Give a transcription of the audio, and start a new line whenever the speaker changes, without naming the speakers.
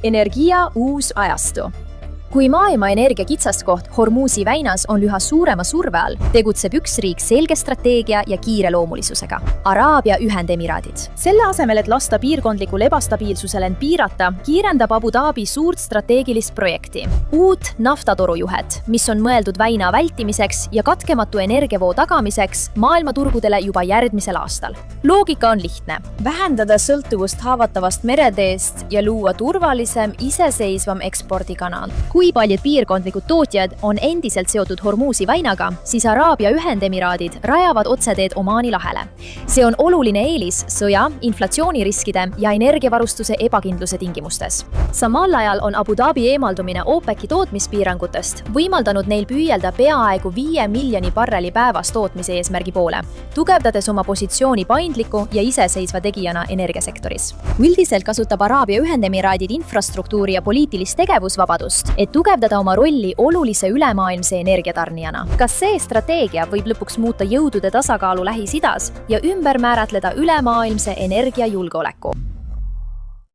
Energia uus ajastu. Kui maailma energia kitsaskoht Hormuzi väinas on üha suurema surve all, tegutseb üks riik selge strateegia ja kiireloomulisusega – Araabia Ühendemiraadid. Selle asemel, et lasta piirkondlikul ebastabiilsusel end piirata, kiirendab Abu Dhabi suurt strateegilist projekti. Uut naftatorujuhet, mis on mõeldud väina vältimiseks ja katkematu energiavoo tagamiseks maailmaturgudele juba järgmisel aastal. Loogika on lihtne. Vähendada sõltuvust haavatavast mereteest ja luua turvalisem, iseseisvam ekspordikanal. Kui paljud piirkondlikud tootjad on endiselt seotud Hormuzi väinaga, siis Araabia Ühendemiraadid rajavad otseteed Omaani lahele. See on oluline eelis sõja, inflatsiooniriskide ja energiavarustuse ebakindluse tingimustes. Samal ajal on Abu Dhabi eemaldumine OPEC-i tootmispiirangutest võimaldanud neil püüelda peaaegu 5 miljoni barreli päevas tootmise eesmärgi poole, tugevdades oma positsiooni paindliku ja iseseisva tegijana energiasektoris. Üldiselt kasutab Araabia Ühendemiraadid infrastruktuuri ja poliitilist tegevusvabadust, et tugevdada oma rolli olulise ülemaailmse energiatarnijana. Kas see strateegia võib lõpuks muuta jõudude tasakaalu Lähis-Idas ja ümber määratleda ülemaailmse energiajulgeoleku?